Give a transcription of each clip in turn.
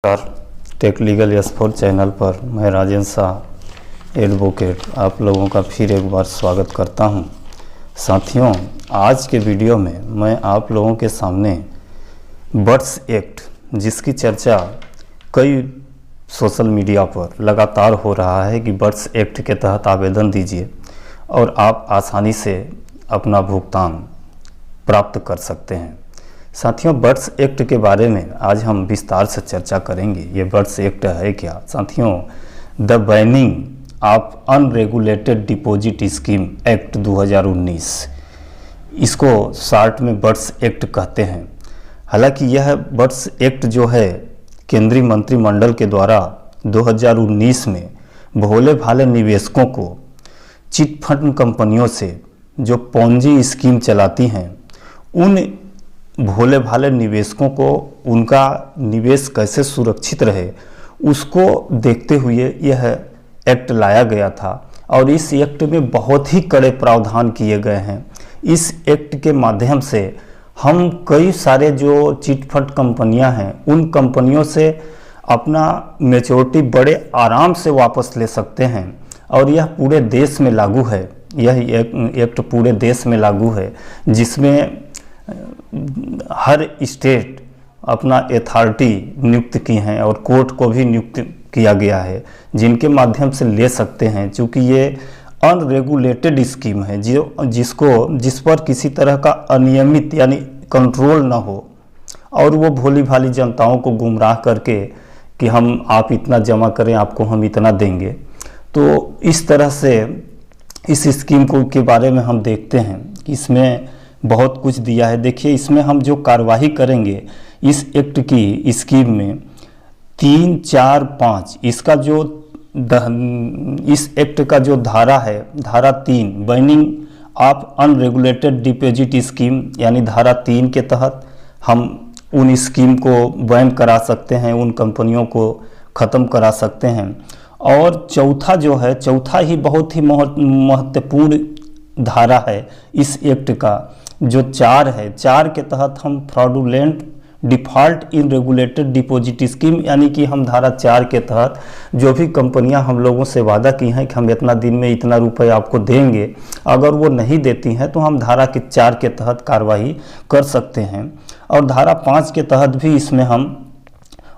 नमस्कार। Take legal S4 channel पर मैं राजेंद्र शाह एडवोकेट आप लोगों का फिर एक बार स्वागत करता हूं। साथियों, आज के वीडियो में मैं आप लोगों के सामने बर्ड्स एक्ट, जिसकी चर्चा कई सोशल मीडिया पर लगातार हो रहा है कि बर्ड्स एक्ट के तहत आवेदन दीजिए और आप आसानी से अपना भुगतान प्राप्त कर सकते हैं। साथियों, बर्ड्स एक्ट के बारे में आज हम विस्तार से चर्चा करेंगे। ये बर्ड्स एक्ट है क्या? साथियों, the banning of unregulated deposit scheme act 2019, इसको शॉर्ट में बर्ड्स एक्ट कहते हैं। हालांकि यह बर्ड्स एक्ट जो है केंद्रीय मंत्रिमंडल के द्वारा 2019 में भोले भाले निवेशकों को चिट फंड कंपनियों से जो पोंजी स्कीम चलाती हैं, उन भोले भाले निवेशकों को उनका निवेश कैसे सुरक्षित रहे, उसको देखते हुए यह एक्ट लाया गया था। और इस एक्ट में बहुत ही कड़े प्रावधान किए गए हैं। इस एक्ट के माध्यम से हम कई सारे जो चिट फंड कंपनियां हैं, उन कंपनियों से अपना मैच्योरिटी बड़े आराम से वापस ले सकते हैं। और यह पूरे देश में लागू है। यह एक्ट पूरे देश में लागू है, जिसमें हर स्टेट अपना अथॉरिटी नियुक्त की हैं और कोर्ट को भी नियुक्त किया गया है, जिनके माध्यम से ले सकते हैं। चूँकि ये अनरेगुलेटेड स्कीम है, जिस पर किसी तरह का अनियमित यानी कंट्रोल ना हो, और वो भोली भाली जनताओं को गुमराह करके कि आप इतना जमा करें, आपको हम इतना देंगे। तो इस तरह से इस स्कीम के बारे में हम देखते हैं कि इसमें बहुत कुछ दिया है। देखिए, इसमें हम जो कार्यवाही करेंगे इस एक्ट की स्कीम में 3, 4, 5 इसका जो इस एक्ट का जो धारा है, धारा 3 banning of unregulated deposit scheme, यानी धारा 3 के तहत हम उन स्कीम को बैन करा सकते हैं, उन कंपनियों को ख़त्म करा सकते हैं। और चौथा जो है, चौथा ही बहुत ही महत्वपूर्ण धारा है इस एक्ट का, जो 4 है। 4 के तहत हम फ्रॉडुलेंट डिफ़ॉल्ट इन रेगुलेटेड डिपॉजिट स्कीम, यानी कि हम धारा 4 के तहत जो भी कंपनियां हम लोगों से वादा की हैं कि हम इतना दिन में इतना रुपए आपको देंगे, अगर वो नहीं देती हैं तो हम धारा के 4 के तहत कार्रवाई कर सकते हैं। और धारा 5 के तहत भी इसमें हम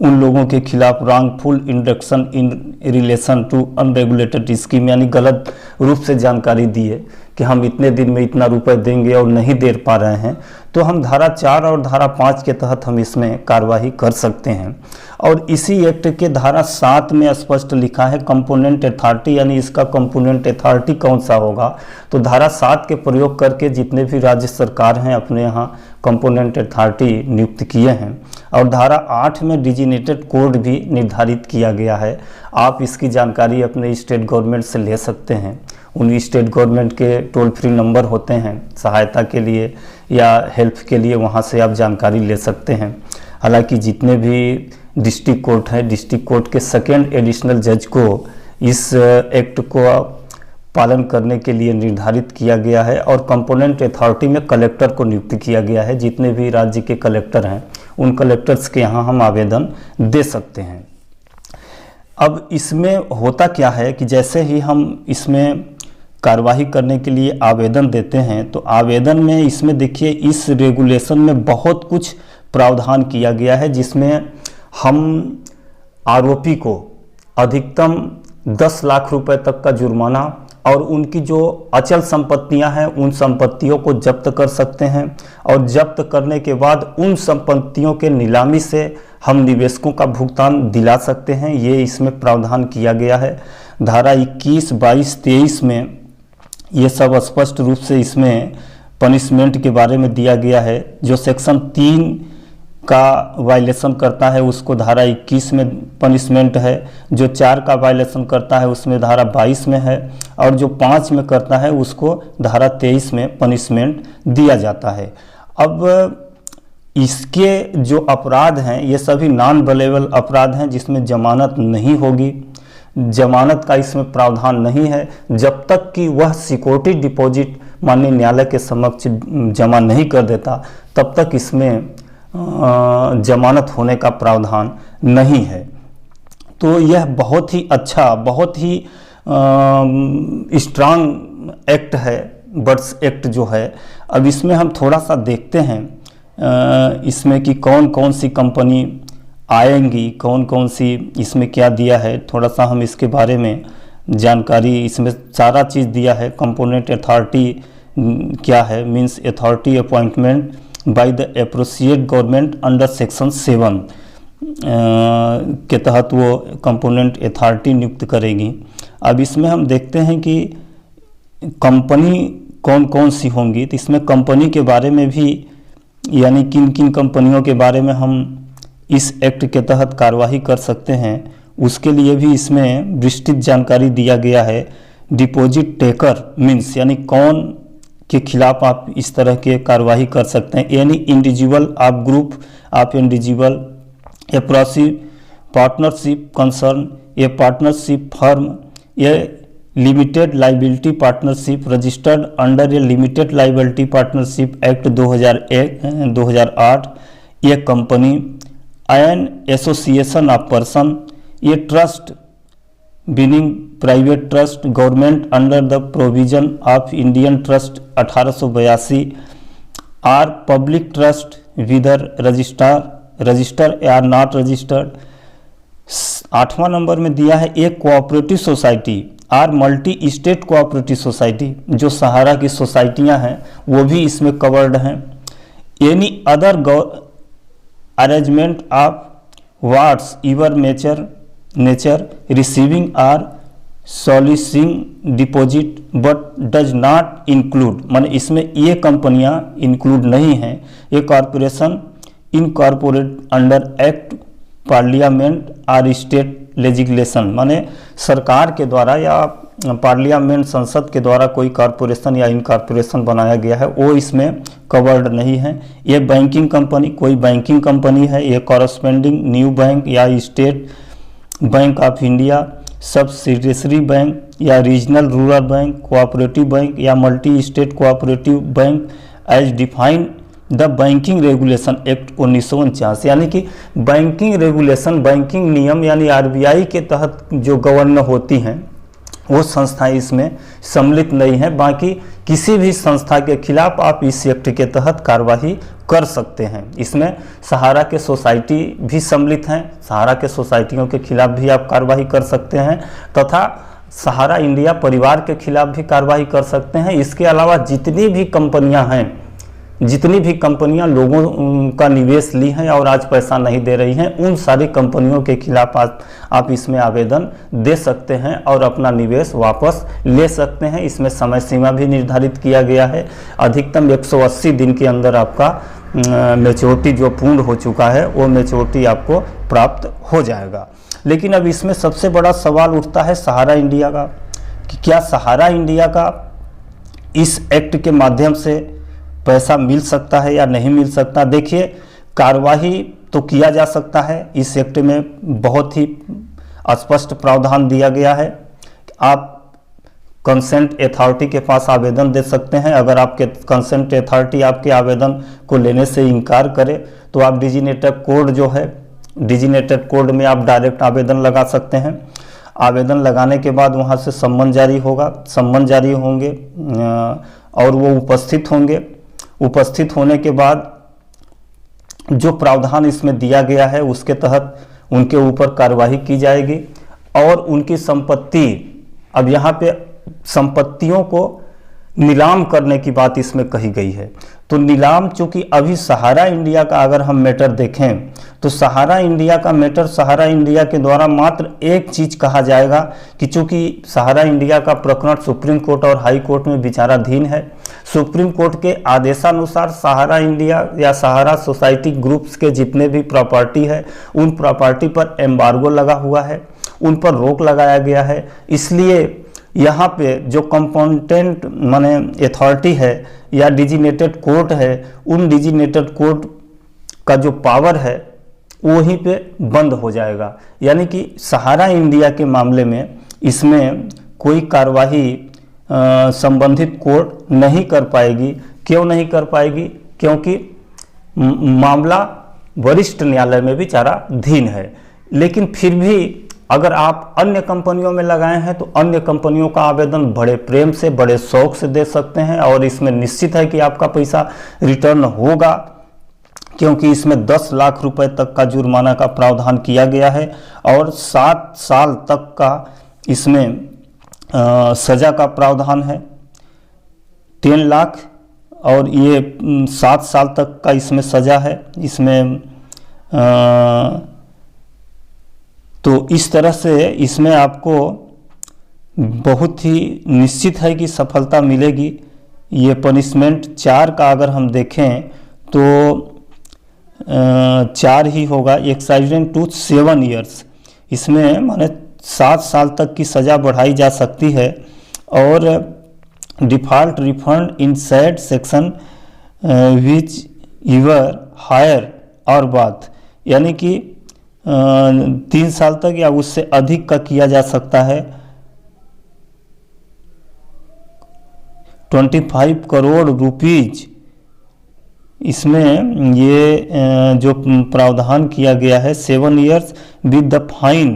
उन लोगों के खिलाफ wrongful induction in relation to unregulated scheme, यानी गलत रूप से जानकारी दिए कि हम इतने दिन में इतना रुपए देंगे और नहीं दे पा रहे हैं, तो हम धारा 4 और धारा 5 के तहत हम इसमें कार्रवाई कर सकते हैं। और इसी एक्ट के धारा 7 में स्पष्ट लिखा है कंपोनेंट अथॉरिटी, यानी इसका कंपोनेंट अथॉरिटी कौन सा होगा। तो धारा 7 के प्रयोग करके जितने भी राज्य सरकार हैं अपने यहाँ कंपोनेंट अथॉरिटी नियुक्त किए हैं। और धारा 8 में डिजिनेटेड कोड भी निर्धारित किया गया है। आप इसकी जानकारी अपने स्टेट गवर्नमेंट से ले सकते हैं। उन स्टेट गवर्नमेंट के टोल फ्री नंबर होते हैं सहायता के लिए या हेल्प के लिए, वहाँ से आप जानकारी ले सकते हैं। हालांकि जितने भी डिस्ट्रिक्ट कोर्ट हैं, डिस्ट्रिक्ट कोर्ट के सेकेंड एडिशनल जज को इस एक्ट को पालन करने के लिए निर्धारित किया गया है। और कंपोनेंट अथॉरिटी में कलेक्टर को नियुक्त किया गया है। जितने भी राज्य के कलेक्टर हैं, उन कलेक्टर्स के यहाँ हम आवेदन दे सकते हैं। अब इसमें होता क्या है कि जैसे ही हम इसमें कार्यवाही करने के लिए आवेदन देते हैं, तो आवेदन में इसमें देखिए इस रेगुलेशन में बहुत कुछ प्रावधान किया गया है, जिसमें हम आरोपी को अधिकतम 10 लाख रुपए तक का जुर्माना और उनकी जो अचल संपत्तियां हैं उन संपत्तियों को जब्त कर सकते हैं। और जब्त करने के बाद उन संपत्तियों के नीलामी से हम निवेशकों का भुगतान दिला सकते हैं। ये इसमें प्रावधान किया गया है। धारा 21, 22, 23 में ये सब स्पष्ट रूप से इसमें पनिशमेंट के बारे में दिया गया है। जो सेक्शन 3 का वायलेशन करता है उसको धारा 21 में पनिशमेंट है। जो 4 का वायलेशन करता है उसमें धारा 22 में है। और जो 5 में करता है उसको धारा 23 में पनिशमेंट दिया जाता है। अब इसके जो अपराध हैं ये सभी नॉन बेलेबल अपराध हैं, जिसमें जमानत नहीं होगी। जमानत का इसमें प्रावधान नहीं है। जब तक कि वह सिक्योरिटी डिपॉजिट माननीय न्यायालय के समक्ष जमा नहीं कर देता, तब तक इसमें जमानत होने का प्रावधान नहीं है। तो यह बहुत ही अच्छा, बहुत ही स्ट्रांग एक्ट है, बर्ड्स एक्ट जो है। अब इसमें हम थोड़ा सा देखते हैं इसमें कि कौन कौन सी कंपनी आएंगी, कौन कौन सी, इसमें क्या दिया है, थोड़ा सा हम इसके बारे में जानकारी, इसमें सारा चीज़ दिया है। कंपोनेंट अथॉरिटी क्या है, means authority appointment by the appropriate government under section 7 के तहत वो कंपोनेंट अथॉरिटी नियुक्त करेगी। अब इसमें हम देखते हैं कि कंपनी कौन कौन सी होंगी, तो इसमें कंपनी के बारे में भी, यानी किन किन कंपनियों के बारे में हम इस एक्ट के तहत कार्रवाई कर सकते हैं, उसके लिए भी इसमें विस्तृत जानकारी दिया गया है। डिपॉजिट टेकर मीन्स यानी कौन के खिलाफ आप इस तरह के कार्रवाई कर सकते हैं, यानी इंडिविजुअल, आप ग्रुप, आप individual, a partnership concern, a partnership firm, ये limited liability partnership registered under a limited liability partnership act 2008, ये company, an association of person, ये trust being private trust government under the provision of Indian trust 1882, or public trust whether register या not registered. 8वां number में दिया है एक cooperative society or multi state cooperative society, जो सहारा की सोसाइटियां हैं वो भी इसमें कवर्ड हैं। Any other arrangement of whatsoever nature receiving or soliciting deposit but does not include, माने इसमें ये कंपनियां इंक्लूड नहीं हैं। ये corporation incorporated under act parliament or state legislation, माने सरकार के द्वारा या पार्लियामेंट संसद के द्वारा कोई कॉरपोरेशन या इनकॉर्पोरेशन बनाया गया है, वो इसमें कवर्ड नहीं है। ये बैंकिंग कंपनी, कोई बैंकिंग कंपनी है, ये कॉरस्पॉन्डिंग न्यू बैंक या State Bank of India, subsidiary bank या regional rural bank, cooperative bank या multi state cooperative bank as defined the banking regulation act 1949, यानी कि बैंकिंग रेगुलेशन, बैंकिंग नियम यानी आरबीआई के तहत जो गवर्न होती हैं वो संस्थाएं इसमें सम्मिलित नहीं है। बाकी किसी भी संस्था के खिलाफ आप इस एक्ट के तहत कार्रवाई कर सकते हैं। इसमें सहारा के सोसाइटी भी सम्मिलित हैं, सहारा के सोसाइटियों के खिलाफ भी आप कार्रवाई कर सकते हैं, तथा सहारा इंडिया परिवार के खिलाफ भी कार्रवाई कर सकते हैं। इसके अलावा जितनी भी कंपनियां हैं, जितनी भी कंपनियां लोगों का निवेश ली हैं और आज पैसा नहीं दे रही हैं, उन सारी कंपनियों के खिलाफ आप इसमें आवेदन दे सकते हैं और अपना निवेश वापस ले सकते हैं। इसमें समय सीमा भी निर्धारित किया गया है। अधिकतम 180 दिन के अंदर आपका मैच्योरिटी जो पूर्ण हो चुका है वो मैच्योरिटी आपको प्राप्त हो जाएगा। लेकिन अब इसमें सबसे बड़ा सवाल उठता है सहारा इंडिया का, कि क्या सहारा इंडिया का इस एक्ट के माध्यम से पैसा मिल सकता है या नहीं मिल सकता। देखिए, कार्यवाही तो किया जा सकता है। इस एक्ट में बहुत ही स्पष्ट प्रावधान दिया गया है। आप कंसेंट अथॉरिटी के पास आवेदन दे सकते हैं। अगर आपके कंसेंट अथॉरिटी आपके आवेदन को लेने से इनकार करे तो आप डिजिनेटेड कोड जो है, डिजिनेटेड कोड में आप डायरेक्ट आवेदन लगा सकते हैं। आवेदन लगाने के बाद वहाँ से सम्मन जारी होगा, सम्मन जारी होंगे और वो उपस्थित होंगे। उपस्थित होने के बाद जो प्रावधान इसमें दिया गया है उसके तहत उनके ऊपर कार्रवाई की जाएगी और उनकी संपत्ति, अब यहाँ पे संपत्तियों को नीलाम करने की बात इसमें कही गई है। तो नीलाम, चूंकि अभी सहारा इंडिया का अगर हम मैटर देखें तो सहारा इंडिया का मैटर, सहारा इंडिया के द्वारा मात्र एक चीज कहा जाएगा कि चूंकि सहारा इंडिया का प्रकरण सुप्रीम कोर्ट और हाई कोर्ट में विचाराधीन है, सुप्रीम कोर्ट के आदेशानुसार सहारा इंडिया या सहारा सोसाइटी ग्रुप्स के जितने भी प्रॉपर्टी है उन प्रॉपर्टी पर एम्बार्गो लगा हुआ है, उन पर रोक लगाया गया है। इसलिए यहाँ पे जो कंपोनेंट माने अथॉरिटी है या डिजिनेटेड कोर्ट है, उन डिजिनेटेड कोर्ट का जो पावर है वहीं पे बंद हो जाएगा। यानी कि सहारा इंडिया के मामले में इसमें कोई कार्यवाही संबंधित कोर्ट नहीं कर पाएगी। क्यों नहीं कर पाएगी? क्योंकि मामला वरिष्ठ न्यायालय में विचाराधीन है। लेकिन फिर भी अगर आप अन्य कंपनियों में लगाए हैं तो अन्य कंपनियों का आवेदन बड़े प्रेम से, बड़े शौक से दे सकते हैं और इसमें निश्चित है कि आपका पैसा रिटर्न होगा, क्योंकि इसमें 10 लाख रुपए तक का जुर्माना का प्रावधान किया गया है और 7 साल तक का इसमें सज़ा का प्रावधान है। 10 लाख और ये 7 साल तक का इसमें सज़ा है। इसमें तो इस तरह से इसमें आपको बहुत ही निश्चित है कि सफलता मिलेगी। ये पनिशमेंट 4 का अगर हम देखें तो 4 ही होगा, एक्साइडेंट टू 7 ईयर्स। इसमें माने 7 साल तक की सज़ा बढ़ाई जा सकती है। और default refund in said section whichever higher और बात, यानी कि 3 साल तक या उससे अधिक का किया जा सकता है। 25 करोड़ रुपीज इसमें ये जो प्रावधान किया गया है। 7 years with the fine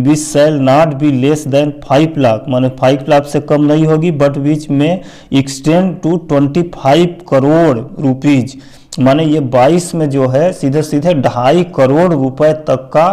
which shall not be less than 5 lakh, माने 5 लाख से कम नहीं होगी, बट विच में एक्सटेंड टू 25 करोड़ रुपीज, माने ये 22 में जो है सीधे सीधे 2.5 करोड़ रुपए तक का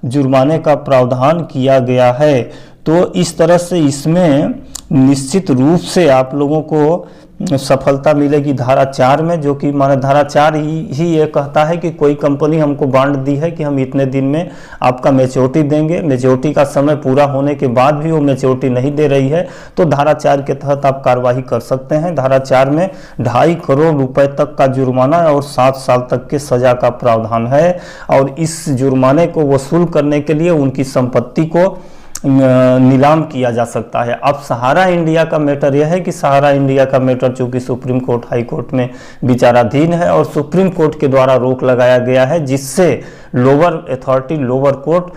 जुर्माने का प्रावधान किया गया है। तो इस तरह से इसमें निश्चित रूप से आप लोगों को सफलता मिलेगी धारा 4 में, जो कि माने धारा 4 ही ये कहता है कि कोई कंपनी हमको बांड दी है कि हम इतने दिन में आपका मैच्योरिटी देंगे, मैच्योरिटी का समय पूरा होने के बाद भी वो मैच्योरिटी नहीं दे रही है तो धारा 4 के तहत आप कार्रवाई कर सकते हैं। धारा 4 में 2.5 करोड़ रुपए तक का जुर्माना और 7 साल तक के सजा का प्रावधान है। और इस जुर्माने को वसूल करने के लिए उनकी संपत्ति को नीलाम किया जा सकता है। अब सहारा इंडिया का मैटर यह है कि सहारा इंडिया का मैटर चूंकि सुप्रीम कोर्ट, हाई कोर्ट में विचाराधीन है और सुप्रीम कोर्ट के द्वारा रोक लगाया गया है, जिससे लोअर अथॉरिटी, लोअर कोर्ट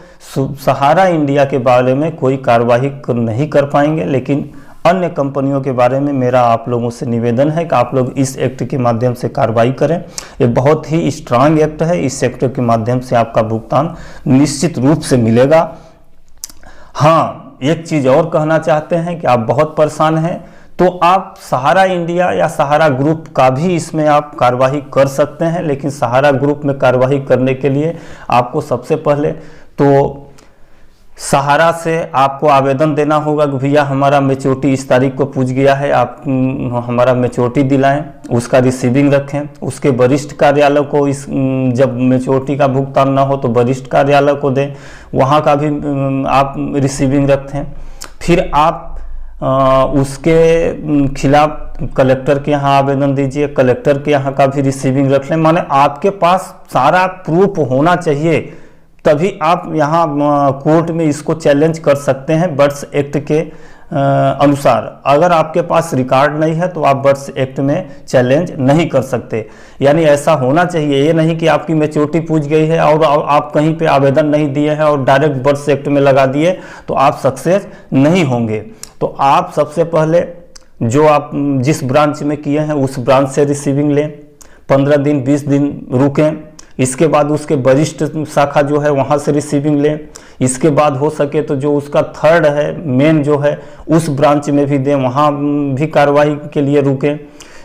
सहारा इंडिया के बारे में कोई कार्रवाई नहीं कर पाएंगे। लेकिन अन्य कंपनियों के बारे में मेरा आप लोगों से निवेदन है कि आप लोग इस एक्ट के माध्यम से कार्रवाई करें। ये बहुत ही स्ट्रांग एक्ट है, इस एक्ट के माध्यम से आपका भुगतान निश्चित रूप से मिलेगा। हाँ, एक चीज़ और कहना चाहते हैं कि आप बहुत परेशान हैं तो आप सहारा इंडिया या सहारा ग्रुप का भी इसमें आप कार्रवाई कर सकते हैं। लेकिन सहारा ग्रुप में कार्रवाई करने के लिए आपको सबसे पहले तो सहारा से आपको आवेदन देना होगा कि भैया हमारा मैच्योरिटी इस तारीख को पूछ गया है, आप हमारा मैच्योरिटी दिलाएं, उसका रिसीविंग रखें। उसके वरिष्ठ कार्यालय को इस जब मैच्योरिटी का भुगतान ना हो तो वरिष्ठ कार्यालय को दें, वहाँ का भी आप रिसीविंग रखें। फिर आप उसके खिलाफ कलेक्टर के यहाँ आवेदन दीजिए, कलेक्टर के यहाँ का भी रिसीविंग रख लें। माने आपके पास सारा प्रूफ होना चाहिए, तभी आप यहाँ कोर्ट में इसको चैलेंज कर सकते हैं बर्ड्स एक्ट के अनुसार। अगर आपके पास रिकॉर्ड नहीं है तो आप बर्ड्स एक्ट में चैलेंज नहीं कर सकते। यानी ऐसा होना चाहिए, ये नहीं कि आपकी मैच्योरिटी पूछ गई है और आप कहीं पे आवेदन नहीं दिए हैं और डायरेक्ट बर्ड्स एक्ट में लगा दिए तो आप सक्सेस नहीं होंगे। तो आप सबसे पहले जो आप जिस ब्रांच में किए हैं उस ब्रांच से रिसीविंग लें, 15 दिन 20 दिन रुकें। इसके बाद उसके वरिष्ठ शाखा जो है वहाँ से रिसीविंग लें। इसके बाद हो सके तो जो उसका थर्ड है, मेन जो है, उस ब्रांच में भी दें, वहाँ भी कार्रवाई के लिए रुकें।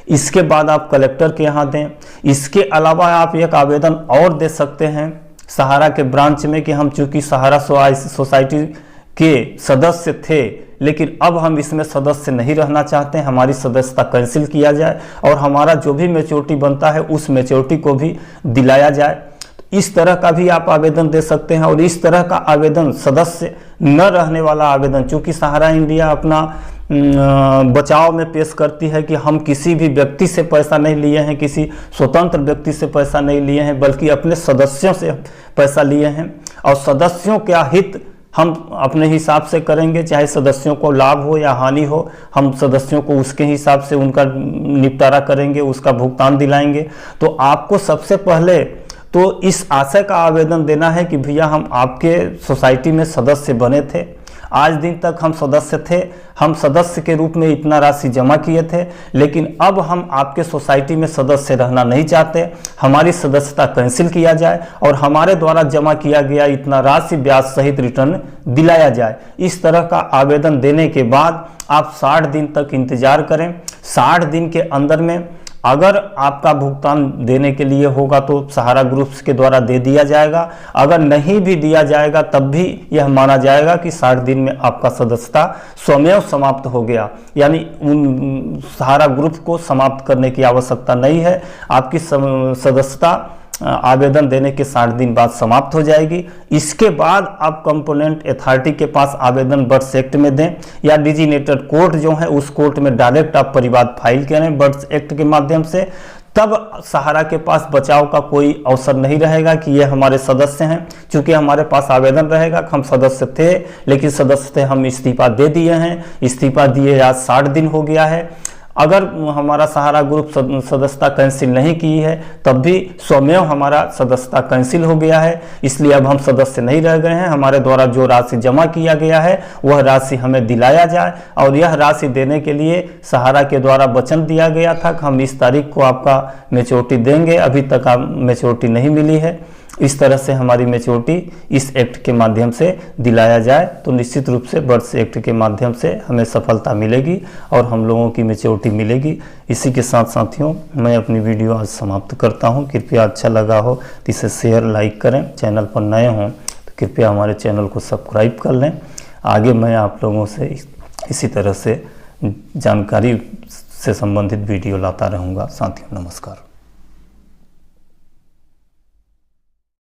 इसके बाद आप कलेक्टर के यहाँ दें। इसके अलावा आप एक आवेदन और दे सकते हैं सहारा के ब्रांच में कि हम चूँकि सहारा सोसाइटी के सदस्य थे लेकिन अब हम इसमें सदस्य नहीं रहना चाहते हैं, हमारी सदस्यता कैंसिल किया जाए और हमारा जो भी मैच्योरिटी बनता है उस मैच्योरिटी को भी दिलाया जाए। इस तरह का भी आप आवेदन दे सकते हैं। और इस तरह का आवेदन सदस्य न रहने वाला आवेदन, चूँकि सहारा इंडिया अपना बचाव में पेश करती है कि हम किसी भी व्यक्ति से पैसा नहीं लिए हैं, किसी स्वतंत्र व्यक्ति से पैसा नहीं लिए हैं, बल्कि अपने सदस्यों से पैसा लिए हैं और सदस्यों का हित हम अपने हिसाब से करेंगे, चाहे सदस्यों को लाभ हो या हानि हो, हम सदस्यों को उसके हिसाब से उनका निपटारा करेंगे, उसका भुगतान दिलाएंगे। तो आपको सबसे पहले तो इस आशय का आवेदन देना है कि भैया हम आपके सोसाइटी में सदस्य बने थे, आज दिन तक हम सदस्य थे, हम सदस्य के रूप में इतना राशि जमा किए थे, लेकिन अब हम आपके सोसाइटी में सदस्य रहना नहीं चाहते, हमारी सदस्यता कैंसिल किया जाए और हमारे द्वारा जमा किया गया इतना राशि ब्याज सहित रिटर्न दिलाया जाए। इस तरह का आवेदन देने के बाद आप 60 दिन तक इंतजार करें। 60 दिन के अंदर में अगर आपका भुगतान देने के लिए होगा तो सहारा ग्रुप्स के द्वारा दे दिया जाएगा, अगर नहीं भी दिया जाएगा तब भी यह माना जाएगा कि 60 दिन में आपका सदस्यता स्वयं समाप्त हो गया, यानी उन सहारा ग्रुप को समाप्त करने की आवश्यकता नहीं है। आपकी सदस्यता आवेदन देने के 60 दिन बाद समाप्त हो जाएगी। इसके बाद आप कंपोनेंट अथॉरिटी के पास आवेदन बर्ड्स एक्ट में दें या डिजिनेटेड कोर्ट जो है उस कोर्ट में डायरेक्ट आप परिवाद फाइल करें बर्ड्स एक्ट के माध्यम से। तब सहारा के पास बचाव का कोई अवसर नहीं रहेगा कि ये हमारे सदस्य हैं, क्योंकि हमारे पास आवेदन रहेगा कि हम सदस्य थे लेकिन सदस्य थे हम इस्तीफा दे दिए हैं, इस्तीफा दिए आज 60 दिन हो गया है। अगर हमारा सहारा ग्रुप सदस्यता कैंसिल नहीं की है तब भी स्वयं हमारा सदस्यता कैंसिल हो गया है, इसलिए अब हम सदस्य नहीं रह गए हैं। हमारे द्वारा जो राशि जमा किया गया है वह राशि हमें दिलाया जाए और यह राशि देने के लिए सहारा के द्वारा वचन दिया गया था कि हम इस तारीख को आपका मैच्योरिटी देंगे, अभी तक आप मैच्योरिटी नहीं मिली है। इस तरह से हमारी मैच्योरिटी इस एक्ट के माध्यम से दिलाया जाए तो निश्चित रूप से बर्ड्स एक्ट के माध्यम से हमें सफलता मिलेगी और हम लोगों की मैच्योरिटी मिलेगी। इसी के साथ साथियों मैं अपनी वीडियो आज समाप्त करता हूं। कृपया अच्छा लगा हो तो इसे शेयर लाइक करें, चैनल पर नए हों तो कृपया हमारे चैनल को सब्सक्राइब कर लें। आगे मैं आप लोगों से इसी तरह से जानकारी से संबंधित वीडियो लाता रहूँगा। साथियों नमस्कार।